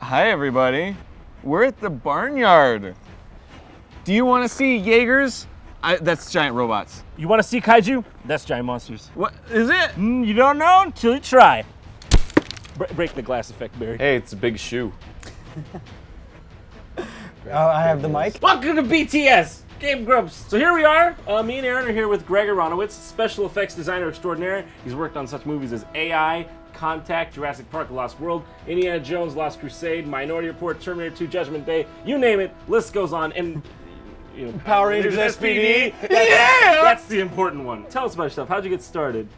Hi everybody, we're at the barnyard. Do you want to see Jaegers? That's giant robots. You want to see kaiju? That's giant monsters. What is it? You don't know until you try. Break the glass effect, Barry. Hey, it's a big shoe. I have the mic. Welcome to BTS, GameGrumps. So here we are. Me and Aaron are here with Greg Aronowitz, special effects designer extraordinaire. He's worked on such movies as AI, Contact, Jurassic Park, The Lost World, Indiana Jones, Lost Crusade, Minority Report, Terminator 2, Judgment Day, you name it, list goes on. And you know, Power Rangers SPD. Yeah! That's the important one. Tell us about yourself. How'd you get started?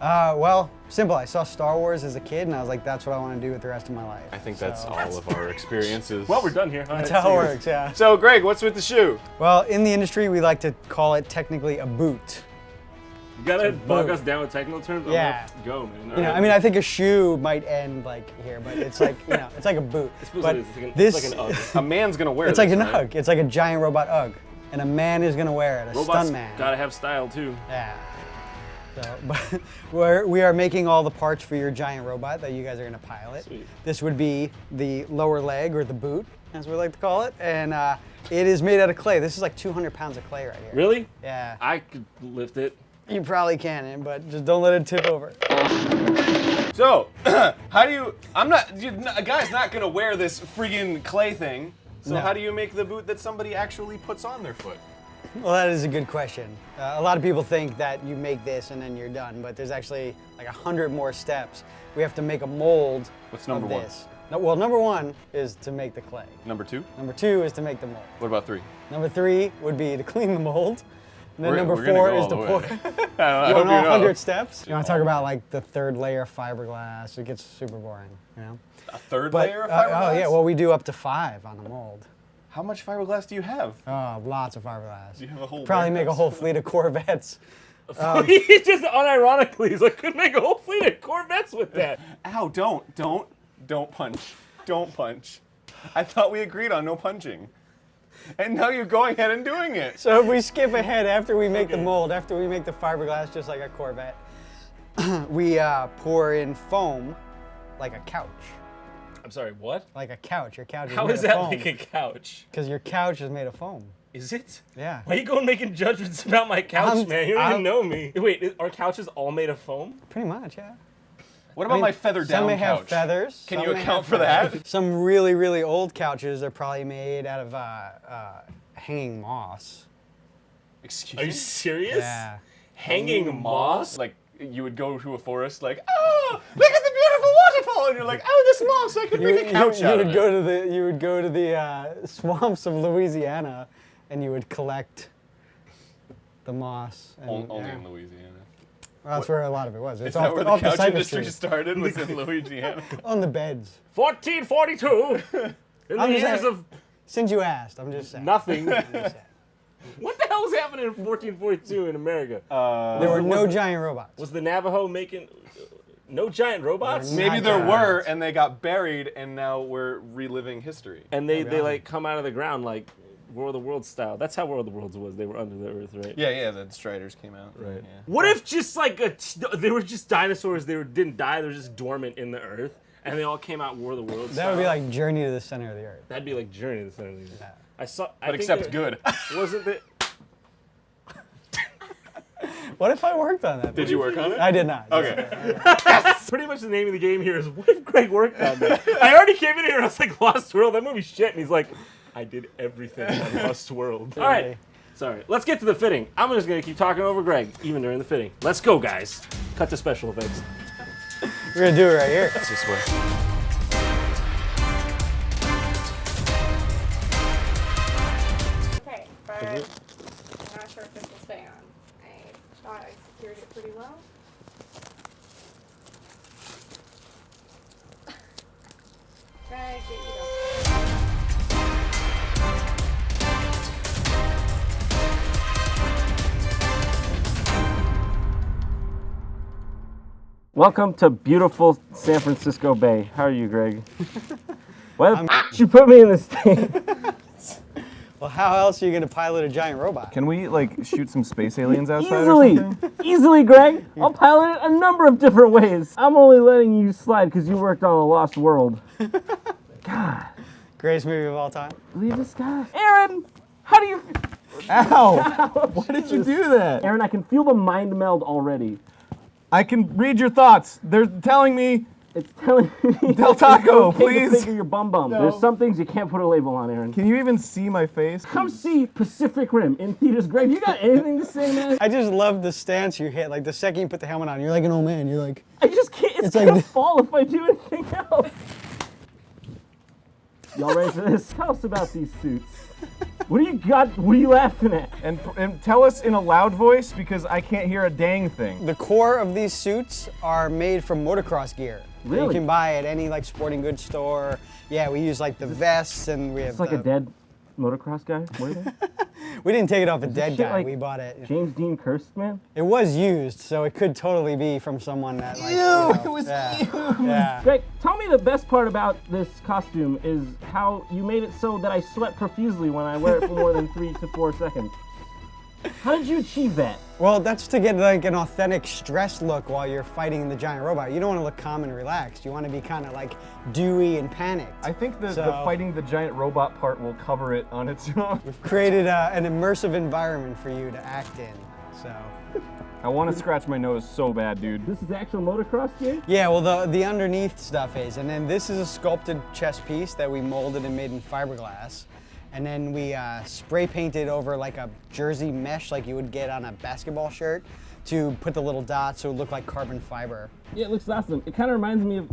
Well, simple. I saw Star Wars as a kid, and I was like, that's what I want to do with the rest of my life. I think that's all of our experiences. Well, we're done here. That's how it works, yeah. So, Greg, what's with the shoe? Well, in the industry, we like to call it technically a boot. You gotta bug us down with technical terms? Yeah. Go, man. You know, I mean, I think a shoe might end like here, but it's like, you know, it's like a boot. But it's like an UGG. A man's gonna wear it's this, like an right? UGG. It's like a giant robot UGG, and a man is gonna wear it. A Robots stunt man. gotta have style too. Yeah. So, but we are making all the parts for your giant robot that you guys are gonna pilot. Sweet. This would be the lower leg, or the boot, as we like to call it, and it is made out of clay. This is like 200 pounds of clay right here. Really? Yeah. I could lift it. You probably can, but just don't let it tip over. So, how do you? A guy's not gonna wear this friggin' clay thing. So No. how do you make the boot that somebody actually puts on their foot? Well, that is a good question. A lot of people think that you make this and then you're done, but there's actually like 100 more steps. We have to make a mold What's number of one? this. No, well, number one is to make the clay. Number two? Number two is to make the mold. What about three? Number three would be to clean the mold. And then We're number gonna four go is all to the pour. way. I You hope want you all know. 100 steps? You want to talk about like the third layer of fiberglass? It gets super boring, you know? A third But, layer of fiberglass? oh yeah, well we do up to 5 on the mold. How much fiberglass do you have? Oh, lots of fiberglass. Do you have a whole Probably make a warehouse? whole fleet of Corvettes. He just unironically, he's like, could make a whole fleet of Corvettes with that. Ow, don't punch. Don't punch. I thought we agreed on no punching. And now you're going ahead and doing it. So if we skip ahead after we make the mold, after we make the fiberglass just like a Corvette, we pour in foam like a couch. I'm sorry, what? Like a couch. Your couch is How made is of that foam. like a couch? Because your couch is made of foam. Is it? Yeah. Why are you going making judgments about my couch, man? You don't even know me. Wait, are couches all made of foam? Pretty much, yeah. What about my feather down Some may couch? have feathers. Can some you may account have for feathers. that? Some really, really old couches are probably made out of hanging moss. Excuse Are you me? serious? Yeah. Hanging moss? Like, you would go to a forest like, oh, look at the beautiful waterfall! And you're like, oh, this moss, I could make a couch out of it. You would go to the swamps of Louisiana, and you would collect the moss. And, Only yeah. in Louisiana. Well, that's where a lot of it was. Is It's that off, where the off the couch Cypress industry Street. started, was in Louisiana? On the beds. 1442. In the I'm just years saying- of Since you asked, I'm just saying. nothing. I'm just saying. What the hell was happening in 1442 in America? There were no giant robots. Was the Navajo making no giant robots? There were Maybe Not there giant were, robots. and they got buried, and now we're reliving history. And they awesome. like come out of the ground like War of the Worlds style. That's how War of the Worlds was. They were under the earth, right? Yeah, the Striders came out. Right. Yeah. What if just like they were just dinosaurs? Didn't die. They were just dormant in the earth, and they all came out War of the Worlds. That would be like Journey to the Center of the Earth. That'd be like Journey to the Center of the Earth. Yeah. I saw. But except good. Wasn't it? What if I worked on that? Did you work on it? I did not. Okay. Pretty much the name of the game here is what if Greg worked on that? I already came in here and I was like, Lost World, that movie's shit. And he's like, I did everything on Lost World. All right. Sorry. Let's get to the fitting. I'm just going to keep talking over Greg, even during the fitting. Let's go, guys. Cut to special effects. We're gonna do it right here. That's this way. Okay, but I'm not sure if this will stay on. I thought I secured it pretty well. Greg, get you go. Welcome to beautiful San Francisco Bay. How are you, Greg? Why the f*** you put me in this thing? Well, how else are you gonna pilot a giant robot? Can we like shoot some space aliens outside Easily, or something? easily, Greg. I'll pilot it a number of different ways. I'm only letting you slide because you worked on a Lost World. God, Greatest movie of all time. Leave this guy. Aaron, how do you? Ow! Why did you do that? Aaron, I can feel the mind meld already. I can read your thoughts. They're telling me. It's telling me. Del Taco, it's okay please. To figure your bum bum. No. There's some things you can't put a label on, Aaron. Can you even see my face? Come see Pacific Rim in theaters. Greg, you got anything to say, man? I just love the stance you hit. Like the second you put the helmet on, you're like an old man. You're like, I just can't. It's like gonna the- fall if I do anything else. Y'all ready for this? Tell us about these suits. What do you got? What are you laughing at? And tell us in a loud voice because I can't hear a dang thing. the core of these suits are made from motocross gear. that Really? You can buy at any like sporting goods store. Yeah, we use like the vests and we have. It's like a dead motocross guy. What are they? We didn't take it off a dead shit guy. like We bought it. James Dean cursed, man. It was used, so it could totally be from someone that like. It was yeah. you. Yeah. Greg, tell me the best part about this costume is how you made it so that I sweat profusely when I wear it for more than 3 to 4 seconds. How did you achieve that? Well, that's to get like an authentic stress look while you're fighting the giant robot. You don't want to look calm and relaxed. You want to be kind of like dewy and panicked. I think the So- fighting the giant robot part will cover it on its own. We've created an immersive environment for you to act in. So. I want to scratch my nose so bad, dude. This is actual motocross gear? Yeah, well, the underneath stuff is, and then this is a sculpted chest piece that we molded and made in fiberglass, and then we spray painted over like a jersey mesh like you would get on a basketball shirt to put the little dots so it looked like carbon fiber. Yeah, it looks awesome. It kind of reminds me of,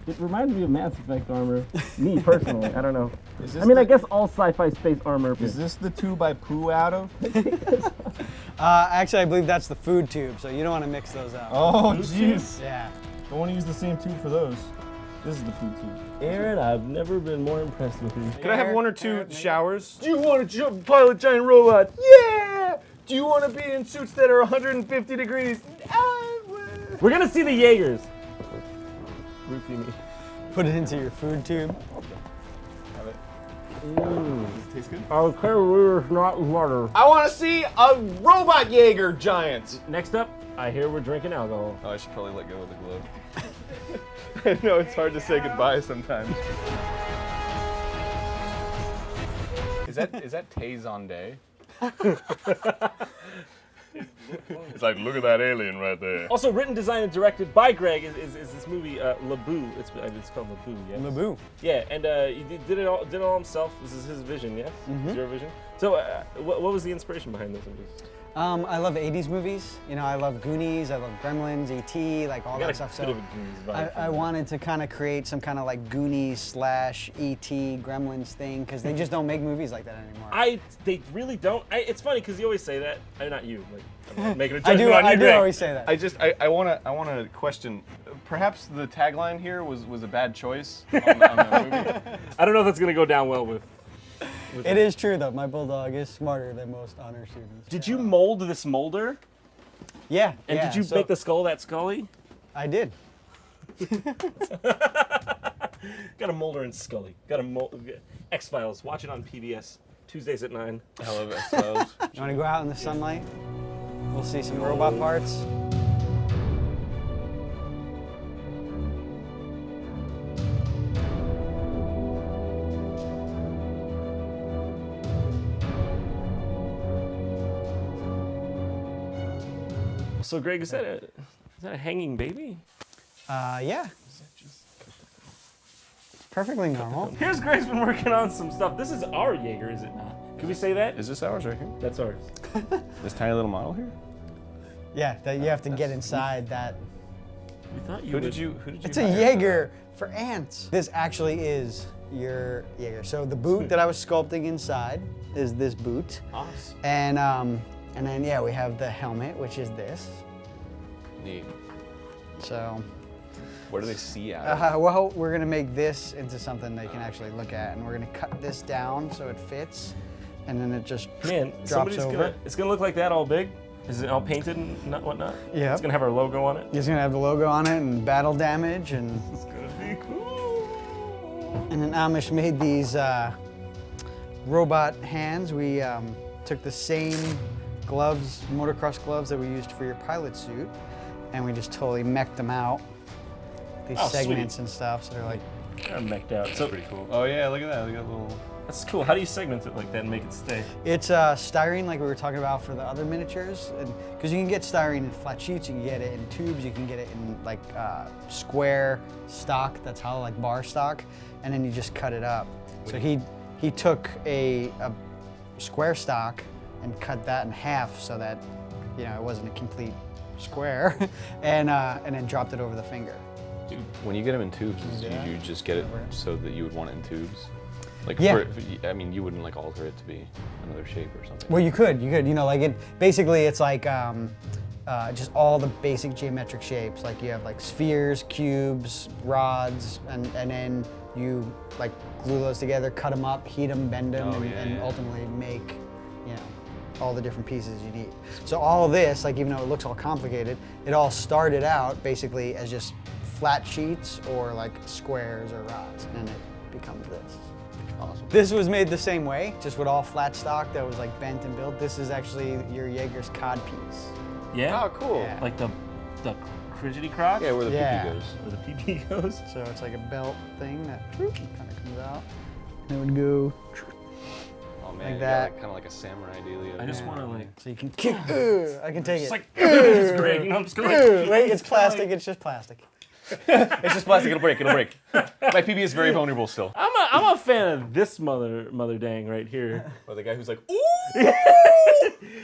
it reminds me of Mass Effect armor. Me, personally, I don't know. I guess all sci-fi space armor. Is this the tube I poo out of? Actually, I believe that's the food tube, so you don't want to mix those up. Oh, jeez. Yeah. Don't want to use the same tube for those. This is the food tube. Aaron, I've never been more impressed with you. Can I have 1 or 2 showers? Do you want to pilot giant robot? Yeah! Do you want to be in suits that are 150 degrees? We're gonna see the Jaegers. Roofie me. Put it into your food tube. Does it taste good? Our career is not water. I want to see a robot Jaeger giant. Next up, I hear we're drinking alcohol. Oh, I should probably let go of the glove. I know it's hard to say goodbye sometimes. Is that Tazon Day? It's like, look at that alien right there. Also written, designed, and directed by Greg is this movie Laboo. It's called Laboo. Yeah. Laboo. Yeah, and he did it all himself. This is his vision. Yeah. Mm-hmm. Is your vision. So what was the inspiration behind this? I love 80s movies. You know, I love Goonies, I love Gremlins, E.T., like all that stuff. So I wanted to kind of create some kind of like Goonies / E.T. Gremlins thing because they just don't make movies like that anymore. They really don't. It's funny because you always say that. Not you. Like, I'm not making a judgment I on you, do Greg. always say that. I want to question. Perhaps the tagline here was a bad choice on the movie. I don't know if that's gonna go down well with It is true though. My bulldog is smarter than most honor students. Did you mold this molder? Yeah. And yeah, did you so make the skull that Scully? I did. Got a molder and Scully. Got a X-Files. Watch it on PBS Tuesdays at 9. I love X-Files. You want to go out in the sunlight? We'll see some robot parts. So Greg, is that a hanging baby? Yeah. Perfectly normal. Here's Greg's been working on some stuff. This is our Jaeger, is it not? Can we say that? Is this ours right here? That's ours. This tiny little model here? Yeah, that you have to get inside that. We thought you Who would. did you It's a hire? Jaeger for ants. This actually is your Jaeger. So the boot that I was sculpting inside is this boot. Awesome. And then yeah, we have the helmet, which is this. Neat. So What do they see out of? well, we're gonna make this into something they can actually look at, and we're gonna cut this down so it fits, and then it just Man, drops somebody's over. it's gonna look like that all big. Is it all painted and whatnot? Yeah. It's gonna have our logo on it. It's gonna have the logo on it and battle damage, and It's gonna be cool. then Amish made these robot hands. We took the same gloves, motocross gloves that we used for your pilot suit, and we just totally mech'd them out. These Oh, segments sweet. and stuff, so they're like I'm mech'd out. So Pretty cool. Oh yeah, look at that. Look at that little. that's cool. How do you segment it like that and make it stay? It's styrene, like we were talking about for the other miniatures, because you can get styrene in flat sheets, you can get it in tubes, you can get it in like square stock, that's hollow, like bar stock, and then you just cut it up. So he took a square stock and cut that in half so that it wasn't a complete square, and then dropped it over the finger. Dude, when you get them in tubes, you just get it so that you would want it in tubes. Like, Yeah. I mean, you wouldn't like alter it to be another shape or something. Well, you could, like basically it's like just all the basic geometric shapes. Like you have like spheres, cubes, rods, and then you like glue those together, cut them up, heat them, bend them, and ultimately make, all the different pieces you need. So all this, like even though it looks all complicated, it all started out basically as just flat sheets or like squares or rods, and it becomes this. Awesome. This was made the same way, just with all flat stock that was like bent and built. This is actually your Jaeger's cod piece. Yeah. Oh, cool. Yeah. Like the crotchety crotch. Yeah, where the Yeah. pee goes. Where the PP goes. So it's like a belt thing that kind of comes out. And it would go Oh man, Like you that. got kind of like a samurai dealio. I just want to like. so you can kick. I can take It's it. like it's great. You know, I'm just going. Wait, it's plastic. It's just plastic. It's just plastic. It'll break. It'll break. My PB is very vulnerable still. I'm a fan of this mother dang right here. Or the guy who's like, ooh.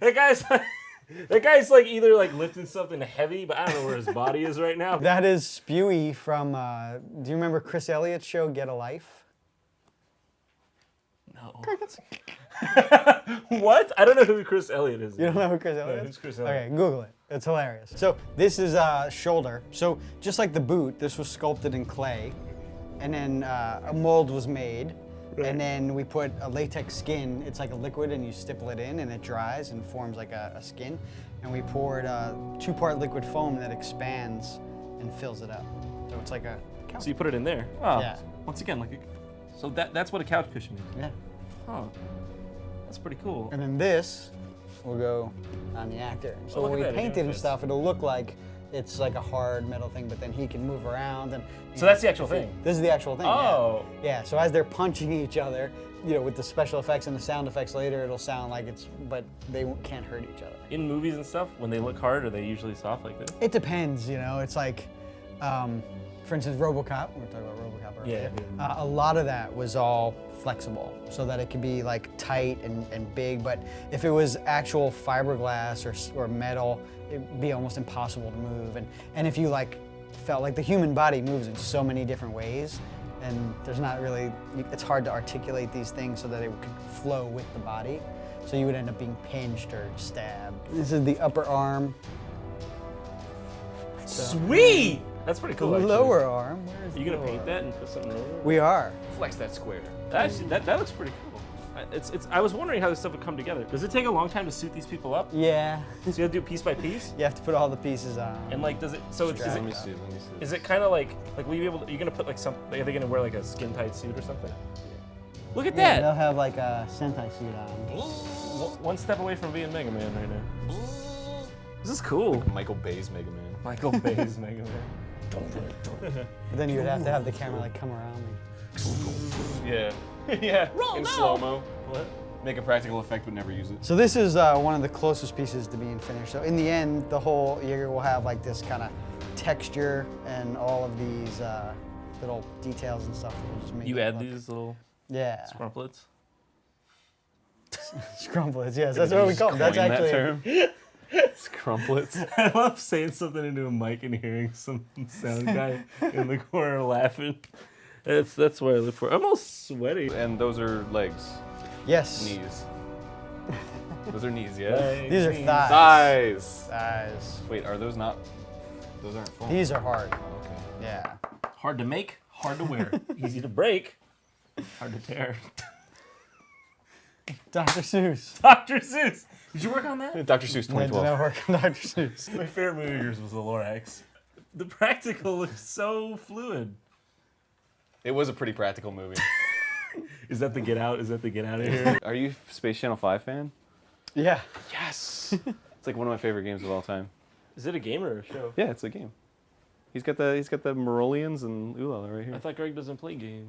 That guy's like either like lifting something heavy, but I don't know where his body is right now. That is Spewy from. Do you remember Chris Elliott's show Get a Life? No. What? I don't know who Chris Elliott is. You don't know who Chris Elliott No, is? who's Chris Elliott? Okay, Google it. It's hilarious. So this is shoulder. So just like the boot, this was sculpted in clay, and then a mold was made, and then we put a latex skin. It's like a liquid, and you stipple it in, and it dries and forms like a skin. And we poured a 2-part liquid foam that expands and fills it up. So it's like a couch. So you put it in there. Oh. Yeah. Once again, like. So that's what a couch cushion is. Yeah. Oh. That's pretty cool. And then this will go on the actor. So look when at we that, it paint it and fits. stuff, it'll look like it's like a hard metal thing, but then he can move around. And So that's the actual thing? This is the actual thing. Oh. Yeah. So as they're punching each other, with the special effects and the sound effects later, it'll sound like it's, but they can't hurt each other. In movies and stuff, when they look hard, are they usually soft like this? It depends. It's like, for instance, RoboCop. We were talking about RoboCop earlier. Yeah. A lot of that was all flexible, so that it could be like tight and big. But if it was actual fiberglass or metal, it'd be almost impossible to move. And if you like felt like the human body moves in so many different ways, and there's not really, it's hard to articulate these things so that it could flow with the body. So you would end up being pinched or stabbed. This is the upper arm. Sweet! That's pretty cool. Actually. Lower arm. Where is Are you gonna the paint lower that and put something over it? We are. Flex that square. Actually, that looks pretty cool. I was wondering how this stuff would come together. Does it take a long time to suit these people up? Yeah. So you have to do it piece by piece? You have to put all the pieces on. And like, does it? So it's, Let me see. is it kind of like will you be able? To, are you gonna put like some? Are they gonna wear like a skin tight suit or something? Look at Yeah, that! they'll have like a Sentai suit on. One step away from being Mega Man right now. This is cool. Michael Bay's Mega Man. Michael Bay's Mega Man. But then you would have to have the camera like come around me. Yeah. Yeah. Roll in now. slow-mo. What? Make a practical effect, but never use it. So this is one of the closest pieces to being finished. So in the end, the whole Jaeger will have like this kind of texture and all of these little details and stuff that will just make You it add look- these little Yeah. scrumplets. Scrumplets, yes, that's what we call them. That's Coin actually that term. Scrumplets. I love saying something into a mic and hearing some sound guy in the corner laughing. That's what I live for. I'm all sweaty. And those are legs. yes. Knees. Those are knees, yeah? These are Knees. thighs. Thighs. Thighs. Wait, are those not? Those aren't foam. These are hard. Oh, okay. Yeah. Hard to make, hard to wear. Easy to break, hard to tear. Dr. Seuss. Dr. Seuss. Did you work on that? Dr. Seuss When did I 2012. work on Dr. Seuss? My favorite movie of yours was The Lorax. The practical looks so fluid. It was a pretty practical movie. Is that the Get Out? Is that the Get Out of here? Are you a Space Channel 5 fan? Yeah. Yes. It's like one of my favorite games of all time. Is it a game or a show? Yeah, it's a game. He's got the Marolians and Ulala right I here. thought Greg doesn't play games.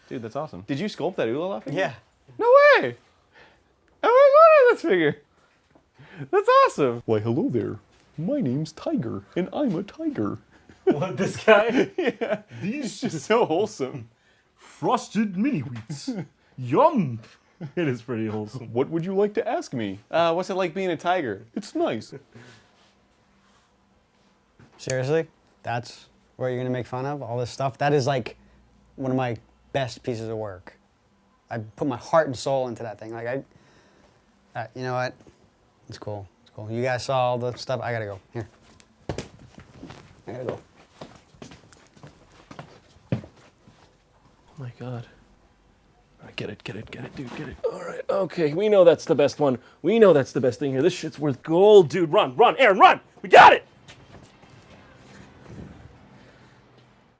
Dude, that's awesome. Did you sculpt that Ulala figure? Yeah. No way! Oh my god, this figure. That's awesome. Why, hello there. My name's Tiger, and I'm a tiger. What, this guy? Yeah. These Just so wholesome. frosted mini wheats. Yum. It is pretty wholesome. What would you like to ask me? What's it like being a tiger? It's nice. Seriously? That's what you're gonna make fun of? All this stuff? That is like one of my best pieces of work. I put my heart and soul into that thing. Like you know what? It's cool. It's cool. You guys saw all the stuff. I gotta go. Here. I gotta go. Oh my god. Get it, dude, get it. All right, okay, we know that's the best one. We know that's the best thing here. This shit's worth gold, dude. Run, Aaron, run! We got it!